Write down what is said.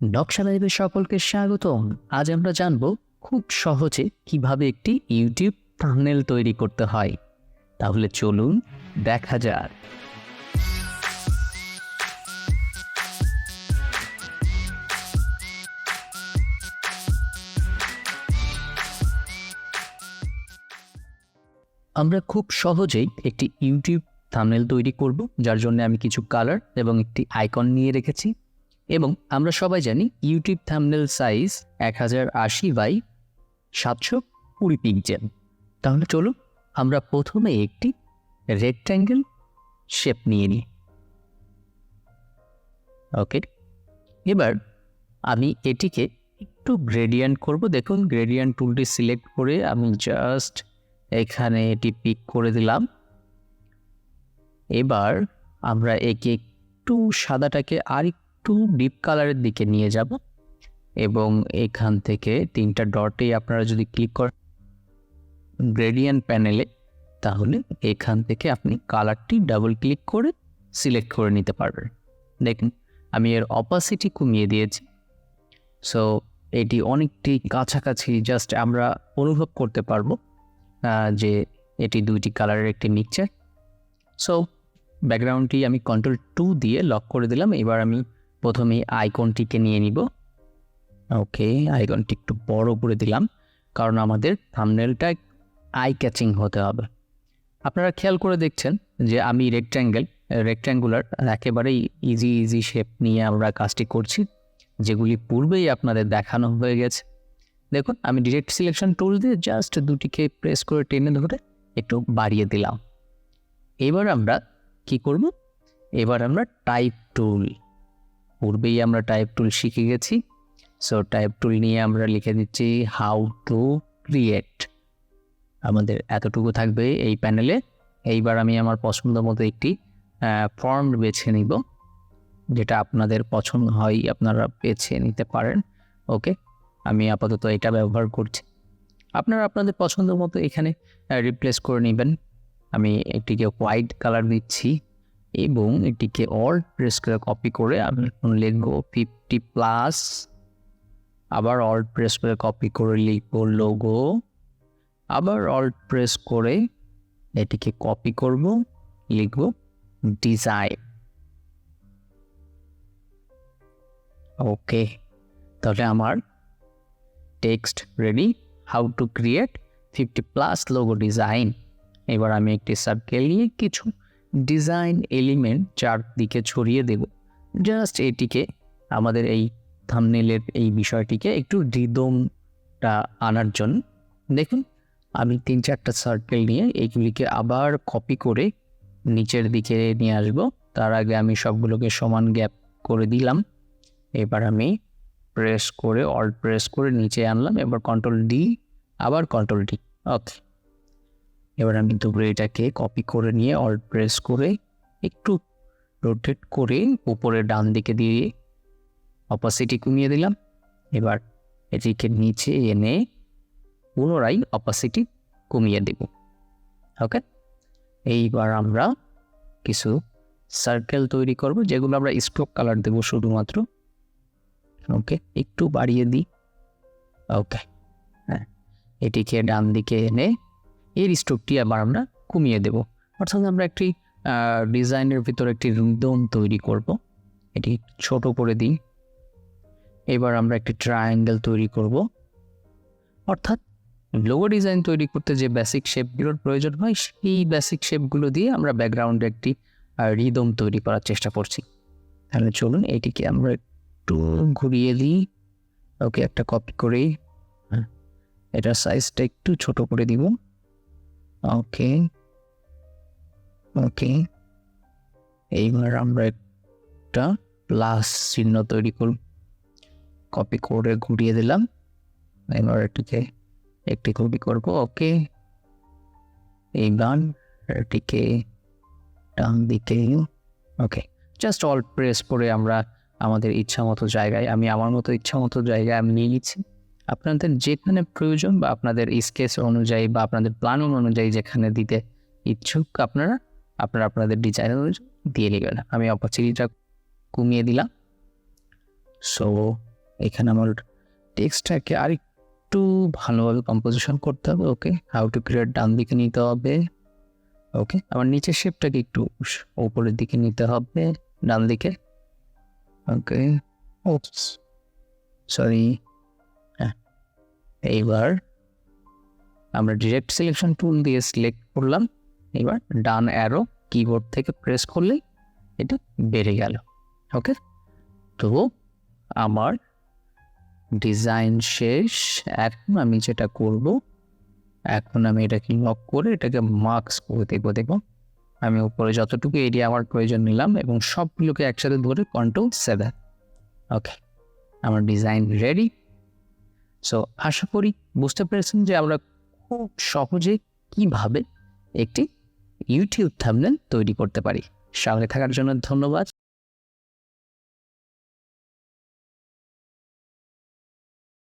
নকশা লাইভে সকলকে স্বাগতম। আজ আমরা জানব খুব সহজে কিভাবে একটি ইউটিউব থাম্বনেল তৈরি করতে হয়। তাহলে চলুন দেখা যাক। আমরা খুব সহজেই একটি ইউটিউব থাম্বনেল তৈরি করব, যার জন্য আমি কিছু কালার এবং একটি আইকন নিয়ে রেখেছি। এবং আমরা সবাই জানি YouTube thumbnail size 1080x720 pixel. তাহলে চলুন আমরা প্রথমে একটি রেক্ট্যাঙ্গেল শেপ নিয়ে নিই। ওকে, এবার আমি এটিকে একটু গ্রেডিয়েন্ট করব। দেখুন, গ্রেডিয়েন্ট টুলটি সিলেক্ট করে আমি জাস্ট এখানে এটি পিক করে দিলাম। এবার আমরা একে একটু সাদাটাকে একটু ডিপ কালারের দিকে নিয়ে যাব এবং এখান থেকে তিনটা ডটে আপনারা যদি ক্লিক করেন গ্রেডিয়েন্ট প্যানেলে, তাহলে এখান থেকে আপনি কালারটি ডাবল ক্লিক করে সিলেক্ট করে নিতে পারবেন। দেখুন, আমি এর অপাসিটি কমিয়ে দিয়েছি। সো এটি অনেকটি কাছাকাছি, জাস্ট আমরা অনুভব করতে পারবো যে এটি দুইটি কালারের একটি মিক্সচার। সো ব্যাকগ্রাউন্ডটি আমি Ctrl+2 দিয়ে লক করে দিলাম। এবার আমি প্রথমে আইকনটিকে নিয়ে নিব। ওকে, আইকনটি একটু বড় করে দিলাম, কারণ আমাদের থাম্বনেলটা আই ক্যাচিং হতে হবে। আপনারা খেয়াল করে দেখছেন যে আমি রেক্ট্যাঙ্গুলার একেবারেই ইজি শেপ নিয়ে আমরা কাজটি করছি, যেগুলি পূর্বেই আপনাদের দেখানো হয়ে গেছে। দেখুন, আমি ডিরেক্ট সিলেকশন টুল দিয়ে জাস্ট দুটিকে প্রেস করে টেনে ধরে একটু বাড়িয়ে দিলাম। এবার আমরা কি করব? এবার আমরা টাইপ টুল, পূর্বেই আমরা টাইপ টুল শিখে গেছি। সো টাইপ টুল নিয়ে আমরা লিখে দিচ্ছি হাউ টু ক্রিয়েট। আমাদের এতটুকু থাকবে এই প্যানেলে। এইবার আমি আমার পছন্দ মতো একটি ফর্ম বেছে নিব, যেটা আপনাদের পছন্দ হয় আপনারা বেছে নিতে পারেন। ওকে, আমি আপাতত এটা ব্যবহার করছি। আপনারা আপনাদের পছন্দ মতো এখানে রিপ্লেস করে নেবেন। আমি এটিকে হোয়াইট কালার দিচ্ছি এবং এটিকে অল্ট প্রেস করে কপি করে আমি লিখব 50+, আবার অল্ট প্রেস করে কপি করে লিখব লোগো, আবার অল্ট প্রেস করে এটিকে কপি করব, লিখব ডিজাইন। ওকে, তাহলে আমার text ready, how to create 50+ logo design. এবার আমি একটি সার্কেল নিয়ে কিছু ডিজাইন এলিমেন্ট চারদিকে ছড়িয়ে দেব, জাস্ট এটিকে আমাদের এই থাম্বনেলের এই বিষয়টিকে একটু রিদমটা আনার জন্য। দেখুন, আমি 3-4টা সার্কেল নিয়ে এইগুলিকে আবার কপি করে নিচের দিকে নিয়ে আসব। তার আগে আমি সবগুলোকে সমান গ্যাপ করে দিলাম। এবার আমি প্রেস করে অল্ট প্রেস করে নিচে আনলাম। এবার Ctrl+D, আবার Ctrl+D। ওকে, এবার আমি দুপুরে এটাকে কপি করে নিয়ে অল্ট প্রেস করে একটু রোটেট করে উপরে ডান দিকে দিয়ে অপাসিটি কমিয়ে দিলাম। এবার এটিকে নিচে এনে পুনরায় অপাসিটি কমিয়ে দেব। ওকে, এইবার আমরা কিছু সার্কেল তৈরি করব, যেগুলো আমরা স্ট্রোক কালার দেব শুধুমাত্র। ওকে, একটু বাড়িয়ে দিই। ওকে, হ্যাঁ, এটিকে ডান দিকে এনে এর স্ট্রোকটি আবার আমরা কমিয়ে দেব। অর্থাৎ আমরা একটি ডিজাইনের ভিতর একটি রিদম তৈরি করব। এটি ছোট করে দিই। এবার আমরা একটি ট্রায়াঙ্গেল তৈরি করব। অর্থাৎ লোগো ডিজাইন তৈরি করতে যে বেসিক শেপগুলোর প্রয়োজন হয়, সেই বেসিক শেপগুলো দিয়ে আমরা ব্যাকগ্রাউন্ডে একটি রিদম তৈরি করার চেষ্টা করছি। তাহলে চলুন এটিকে আমরা একটু ঘুরিয়ে দিই। ওকে, একটা কপি করে এটার সাইজটা একটু ছোট করে দিব। ওকে ওকে, এইবার আমরা একটা প্লাস চিহ্ন তৈরি করব, কপি করে ঘুরিয়ে দিলাম। এবার এটিকে একটি কপি করব। ওকে, এইবার এটিকে ডান দিকে। ওকে, জাস্ট অল্ট প্রেস করে আমরা আমাদের ইচ্ছা মতো জায়গায়, আমি আমার মতো ইচ্ছা মতো জায়গায় আমি নিয়ে নিচ্ছি। আপনাদের যেখানে প্রয়োজন বা আপনাদের স্কেচ অনুযায়ী বা আপনাদের প্ল্যান অনুযায়ী যেখানে দিতে ইচ্ছুক আপনারা আপনাদের ডিজাইন অনুযায়ী দিয়ে নেবেন। আমি অপারচুনিটিটা কমিয়ে দিলাম। সো এখানে আমার টেক্সটটাকে আরেকটু ভালোভাবে কম্পোজিশন করতে হবে। ওকে, হাউ টু ক্রিয়েট ডান দিকে নিতে হবে। ওকে, আমার নিচের শেপটাকে একটু উপরের দিকে নিতে হবে, ডান দিকে। ওকে, ওপস সরি। হ্যাঁ, এইবার আমরা ডিরেক্ট সিলেকশন টুল দিয়ে সিলেক্ট করলাম। এবার ডান অ্যারো কিবোর্ড থেকে প্রেস করলেই এটা বেড়ে গেল। ওকে, তো আমার ডিজাইন শেষ। এখন আমি যেটা করব, এখন আমি এটাকে লক করে এটাকে মার্কস করে দেবো। দেখো আমি উপরে যতটুকু এরিয়া আমার প্রয়োজন নিলাম এবং সবগুলোকে একসাথে ধরে Ctrl+7। ওকে, আমার ডিজাইন রেডি। সো আশা করি বুঝতে পেরেছেন যে আমরা খুব সহজে কিভাবে একটি ইউটিউব থাম্বনেল তৈরি করতে পারি। সঙ্গে থাকার জন্য ধন্যবাদ।